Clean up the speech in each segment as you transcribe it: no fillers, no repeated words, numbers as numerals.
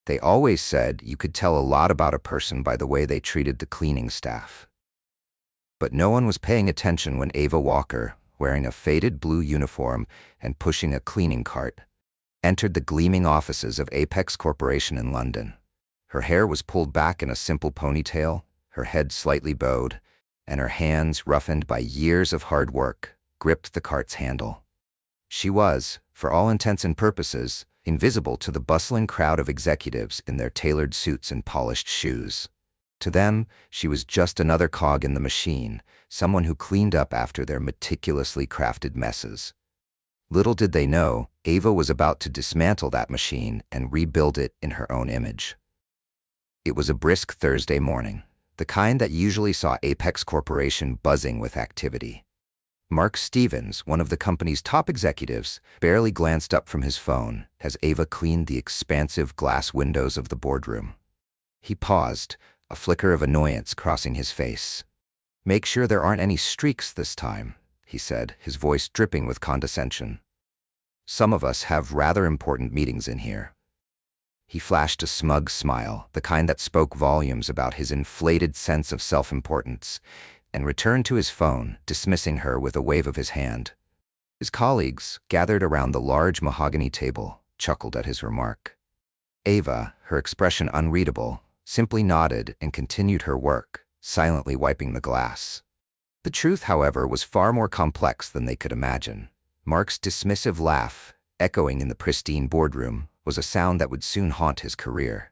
They always said you could tell a lot about a person by the way they treated the cleaning staff. But no one was paying attention when Ava Walker, wearing a faded blue uniform and pushing a cleaning cart, entered the gleaming offices of Apex Corporation in London. Her hair was pulled back in a simple ponytail, her head slightly bowed, and her hands, roughened by years of hard work, gripped the cart's handle. She was, for all intents and purposes, invisible to the bustling crowd of executives in their tailored suits and polished shoes. To them, she was just another cog in the machine, someone who cleaned up after their meticulously crafted messes. Little did they know, Ava was about to dismantle that machine and rebuild it in her own image. It was a brisk Thursday morning, the kind that usually saw Apex Corporation buzzing with activity. Mark Stevens, one of the company's top executives, barely glanced up from his phone as Ava cleaned the expansive glass windows of the boardroom. He paused, a flicker of annoyance crossing his face. "Make sure there aren't any streaks this time," he said, his voice dripping with condescension. "Some of us have rather important meetings in here." He flashed a smug smile, the kind that spoke volumes about his inflated sense of self-importance, and returned to his phone, dismissing her with a wave of his hand. His colleagues, gathered around the large mahogany table, chuckled at his remark. Ava, her expression unreadable, simply nodded and continued her work, silently wiping the glass. The truth, however, was far more complex than they could imagine. Mark's dismissive laugh, echoing in the pristine boardroom, was a sound that would soon haunt his career.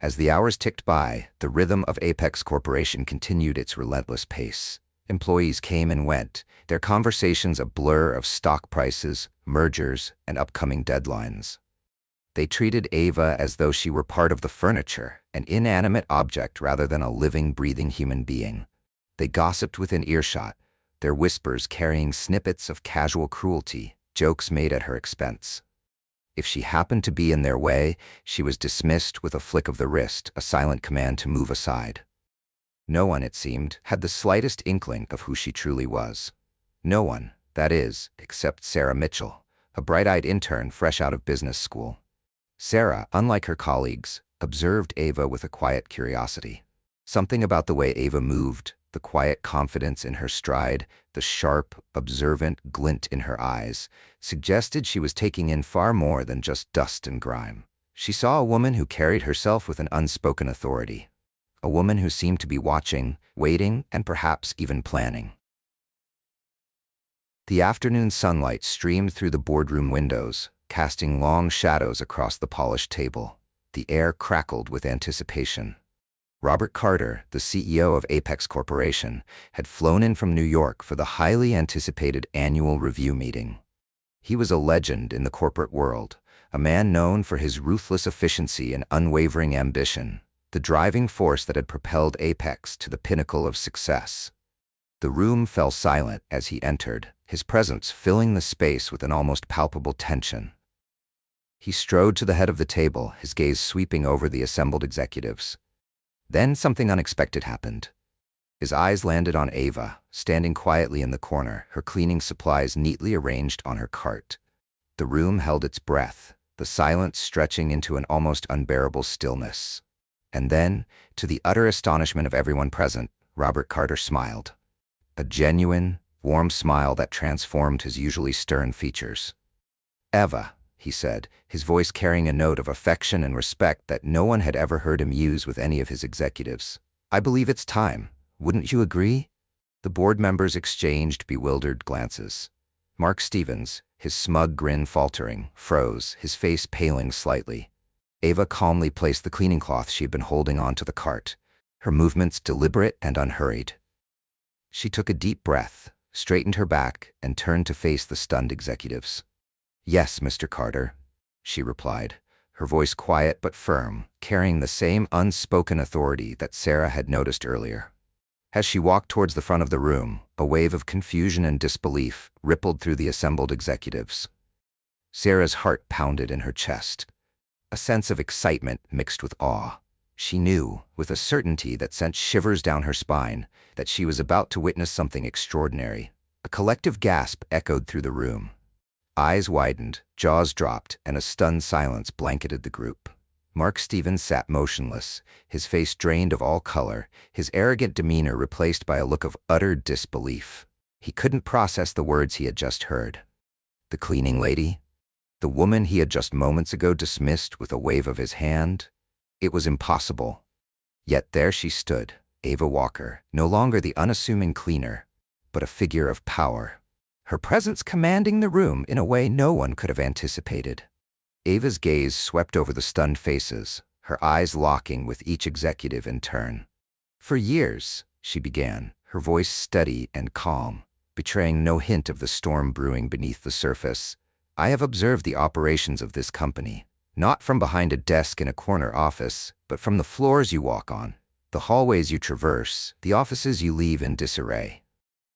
As the hours ticked by, the rhythm of Apex Corporation continued its relentless pace. Employees came and went, their conversations a blur of stock prices, mergers, and upcoming deadlines. They treated Ava as though she were part of the furniture, an inanimate object rather than a living, breathing human being. They gossiped within earshot, their whispers carrying snippets of casual cruelty, jokes made at her expense. If she happened to be in their way, she was dismissed with a flick of the wrist, a silent command to move aside. No one, it seemed, had the slightest inkling of who she truly was. No one, that is, except Sarah Mitchell, a bright-eyed intern fresh out of business school. Sarah, unlike her colleagues, observed Ava with a quiet curiosity. Something about the way Ava moved, the quiet confidence in her stride, the sharp, observant glint in her eyes, suggested she was taking in far more than just dust and grime. She saw a woman who carried herself with an unspoken authority. A woman who seemed to be watching, waiting, and perhaps even planning. The afternoon sunlight streamed through the boardroom windows, casting long shadows across the polished table. The air crackled with anticipation. Robert Carter, the CEO of Apex Corporation, had flown in from New York for the highly anticipated annual review meeting. He was a legend in the corporate world, a man known for his ruthless efficiency and unwavering ambition, the driving force that had propelled Apex to the pinnacle of success. The room fell silent as he entered, his presence filling the space with an almost palpable tension. He strode to the head of the table, his gaze sweeping over the assembled executives. Then something unexpected happened. His eyes landed on Ava, standing quietly in the corner, her cleaning supplies neatly arranged on her cart. The room held its breath, the silence stretching into an almost unbearable stillness. And then, to the utter astonishment of everyone present, Robert Carter smiled. A genuine, warm smile that transformed his usually stern features. "Eva," he said, his voice carrying a note of affection and respect that no one had ever heard him use with any of his executives. "I believe it's time. Wouldn't you agree?" The board members exchanged bewildered glances. Mark Stevens, his smug grin faltering, froze, his face paling slightly. Ava calmly placed the cleaning cloth she had been holding onto the cart, her movements deliberate and unhurried. She took a deep breath, straightened her back, and turned to face the stunned executives. "Yes, Mr. Carter," she replied, her voice quiet but firm, carrying the same unspoken authority that Sarah had noticed earlier. As she walked towards the front of the room, a wave of confusion and disbelief rippled through the assembled executives. Sarah's heart pounded in her chest. A sense of excitement mixed with awe. She knew, with a certainty that sent shivers down her spine, that she was about to witness something extraordinary. A collective gasp echoed through the room. Eyes widened, jaws dropped, and a stunned silence blanketed the group. Mark Stevens sat motionless, his face drained of all color, his arrogant demeanor replaced by a look of utter disbelief. He couldn't process the words he had just heard. The cleaning lady? The woman he had just moments ago dismissed with a wave of his hand? It was impossible. Yet there she stood, Ava Walker, no longer the unassuming cleaner, but a figure of power. Her presence commanding the room in a way no one could have anticipated. Ava's gaze swept over the stunned faces, her eyes locking with each executive in turn. "For years," she began, her voice steady and calm, betraying no hint of the storm brewing beneath the surface, "I have observed the operations of this company, not from behind a desk in a corner office, but from the floors you walk on, the hallways you traverse, the offices you leave in disarray.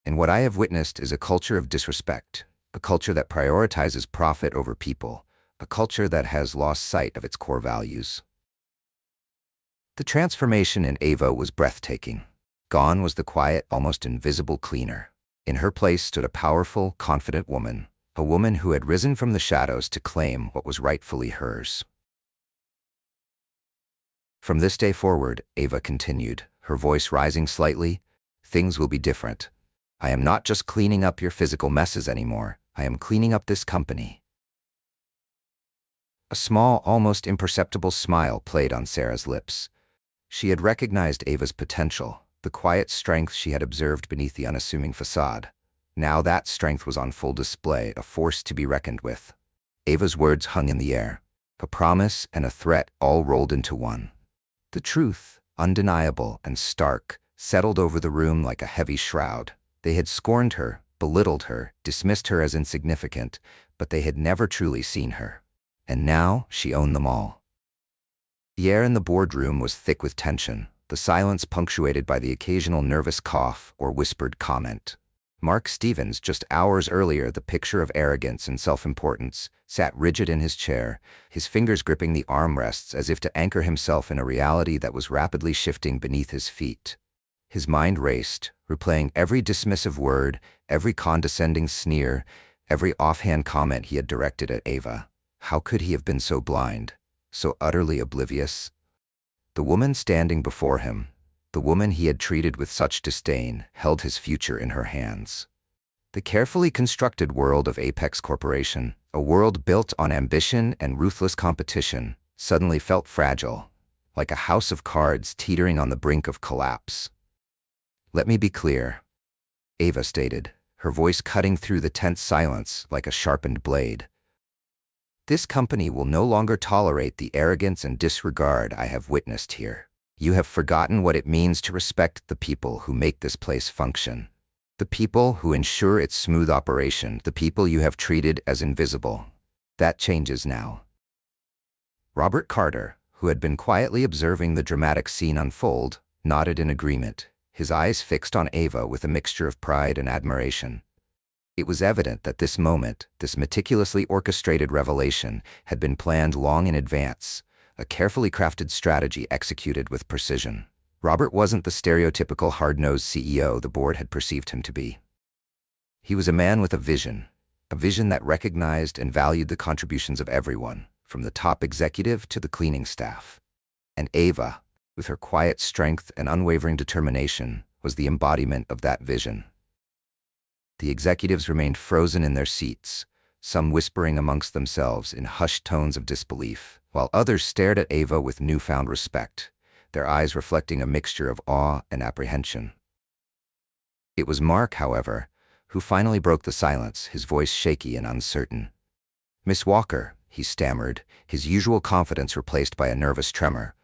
And what I have witnessed is a culture of disrespect, a culture that prioritizes profit over people, a culture that has lost sight of its core values." The transformation in Ava was breathtaking. Gone was the quiet, almost invisible cleaner. In her place stood a powerful, confident woman, a woman who had risen from the shadows to claim what was rightfully hers. "From this day forward," Ava continued, her voice rising slightly, "things will be different. I am not just cleaning up your physical messes anymore, I am cleaning up this company." A small, almost imperceptible smile played on Sarah's lips. She had recognized Ava's potential, the quiet strength she had observed beneath the unassuming facade. Now that strength was on full display, a force to be reckoned with. Ava's words hung in the air, a promise and a threat all rolled into one. The truth, undeniable and stark, settled over the room like a heavy shroud. They had scorned her, belittled her, dismissed her as insignificant, but they had never truly seen her. And now she owned them all. The air in the boardroom was thick with tension, the silence punctuated by the occasional nervous cough or whispered comment. Mark Stevens, just hours earlier the picture of arrogance and self-importance, sat rigid in his chair, his fingers gripping the armrests as if to anchor himself in a reality that was rapidly shifting beneath his feet. His mind raced, replaying every dismissive word, every condescending sneer, every offhand comment he had directed at Ava. How could he have been so blind, so utterly oblivious? The woman standing before him, the woman he had treated with such disdain, held his future in her hands. The carefully constructed world of Apex Corporation, a world built on ambition and ruthless competition, suddenly felt fragile, like a house of cards teetering on the brink of collapse. "Let me be clear," Ava stated, her voice cutting through the tense silence like a sharpened blade. "This company will no longer tolerate the arrogance and disregard I have witnessed here. You have forgotten what it means to respect the people who make this place function. The people who ensure its smooth operation, the people you have treated as invisible. That changes now." Robert Carter, who had been quietly observing the dramatic scene unfold, nodded in agreement, his eyes fixed on Ava with a mixture of pride and admiration. It was evident that this moment, this meticulously orchestrated revelation, had been planned long in advance, a carefully crafted strategy executed with precision. Robert wasn't the stereotypical hard-nosed CEO the board had perceived him to be. He was a man with a vision that recognized and valued the contributions of everyone, from the top executive to the cleaning staff. And Ava, with her quiet strength and unwavering determination, was the embodiment of that vision. The executives remained frozen in their seats, some whispering amongst themselves in hushed tones of disbelief, while others stared at Ava with newfound respect, their eyes reflecting a mixture of awe and apprehension. It was Mark, however, who finally broke the silence, his voice shaky and uncertain. "Miss Walker," he stammered, his usual confidence replaced by a nervous tremor.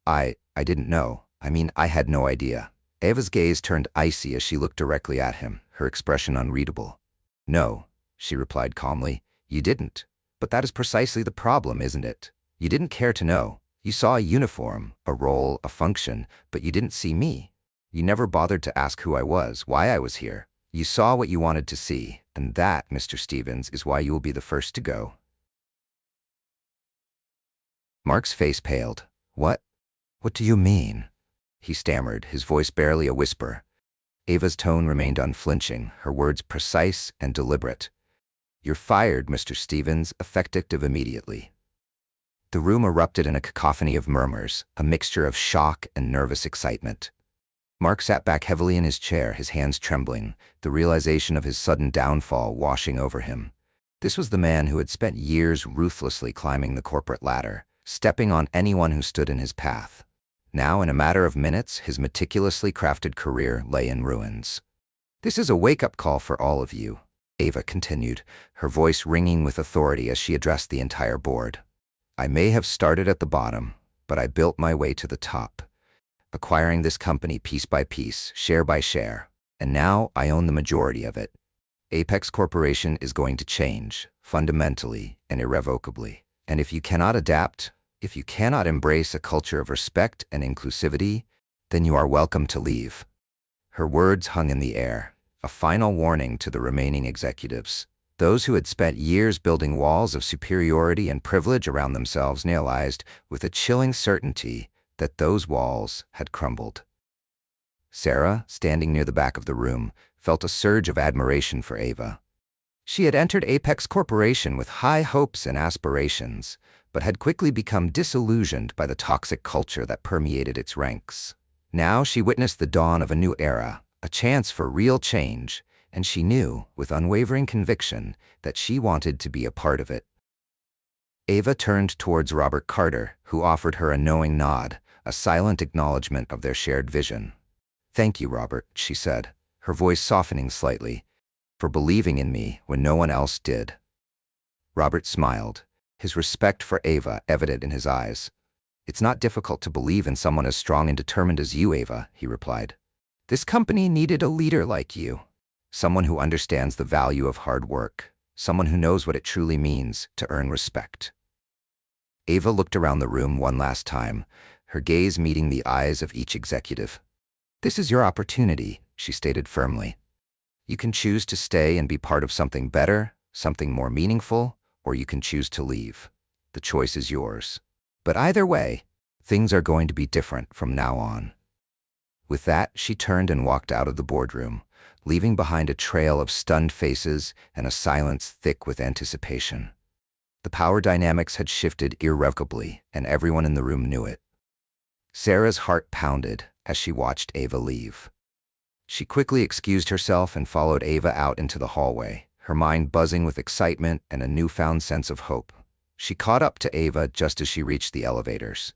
I didn't know. I had no idea." Ava's gaze turned icy as she looked directly at him, her expression unreadable. "No," she replied calmly, "you didn't. But that is precisely the problem, isn't it? You didn't care to know. You saw a uniform, a role, a function, but you didn't see me. You never bothered to ask who I was, why I was here. You saw what you wanted to see, and that, Mr. Stevens, is why you will be the first to go." Mark's face paled. What do you mean?" he stammered, his voice barely a whisper. Ava's tone remained unflinching, her words precise and deliberate. "You're fired, Mr. Stevens, effective immediately." The room erupted in a cacophony of murmurs, a mixture of shock and nervous excitement. Mark sat back heavily in his chair, his hands trembling, the realization of his sudden downfall washing over him. This was the man who had spent years ruthlessly climbing the corporate ladder, stepping on anyone who stood in his path. Now, in a matter of minutes, his meticulously crafted career lay in ruins. "This is a wake-up call for all of you," Ava continued, her voice ringing with authority as she addressed the entire board. "I may have started at the bottom, but I built my way to the top, acquiring this company piece by piece, share by share, and now I own the majority of it. Apex Corporation is going to change, fundamentally and irrevocably. And if you cannot adapt, if you cannot embrace a culture of respect and inclusivity, then you are welcome to leave." Her words hung in the air, a final warning to the remaining executives. Those who had spent years building walls of superiority and privilege around themselves realized with a chilling certainty that those walls had crumbled. Sarah, standing near the back of the room, felt a surge of admiration for Ava. She had entered Apex Corporation with high hopes and aspirations, but had quickly become disillusioned by the toxic culture that permeated its ranks. Now she witnessed the dawn of a new era, a chance for real change, and she knew, with unwavering conviction, that she wanted to be a part of it. Ava turned towards Robert Carter, who offered her a knowing nod, a silent acknowledgement of their shared vision. "Thank you, Robert," she said, her voice softening slightly, "for believing in me when no one else did." Robert smiled, his respect for Ava evident in his eyes. "It's not difficult to believe in someone as strong and determined as you, Ava," he replied. "This company needed a leader like you. Someone who understands the value of hard work, someone who knows what it truly means to earn respect." Ava looked around the room one last time, her gaze meeting the eyes of each executive. "This is your opportunity," she stated firmly. "You can choose to stay and be part of something better, something more meaningful, or you can choose to leave. The choice is yours. But either way, things are going to be different from now on." With that, she turned and walked out of the boardroom, leaving behind a trail of stunned faces and a silence thick with anticipation. The power dynamics had shifted irrevocably, and everyone in the room knew it. Sarah's heart pounded as she watched Ava leave. She quickly excused herself and followed Ava out into the hallway, her mind buzzing with excitement and a newfound sense of hope. She caught up to Ava just as she reached the elevators.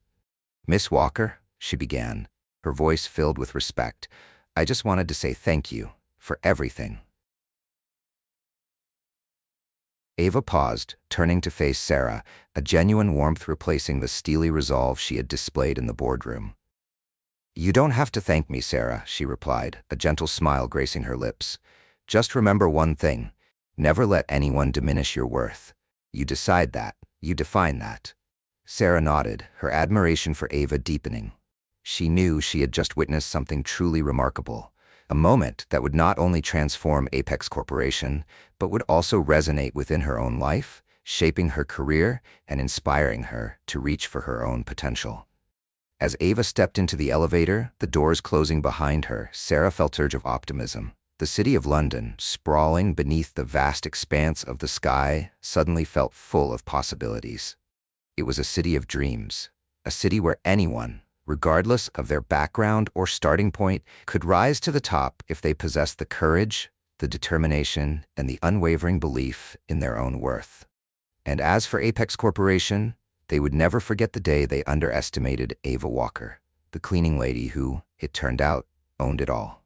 "Miss Walker," she began, her voice filled with respect, "I just wanted to say thank you for everything." Ava paused, turning to face Sarah, a genuine warmth replacing the steely resolve she had displayed in the boardroom. "You don't have to thank me, Sarah," she replied, a gentle smile gracing her lips. "Just remember one thing. Never let anyone diminish your worth. You decide that. You define that." Sarah nodded, her admiration for Ava deepening. She knew she had just witnessed something truly remarkable, a moment that would not only transform Apex Corporation, but would also resonate within her own life, shaping her career and inspiring her to reach for her own potential. As Ava stepped into the elevator, the doors closing behind her, Sarah felt a surge of optimism. The city of London, sprawling beneath the vast expanse of the sky, suddenly felt full of possibilities. It was a city of dreams, a city where anyone, regardless of their background or starting point, could rise to the top if they possessed the courage, the determination, and the unwavering belief in their own worth. And as for Apex Corporation, they would never forget the day they underestimated Ava Walker, the cleaning lady who, it turned out, owned it all.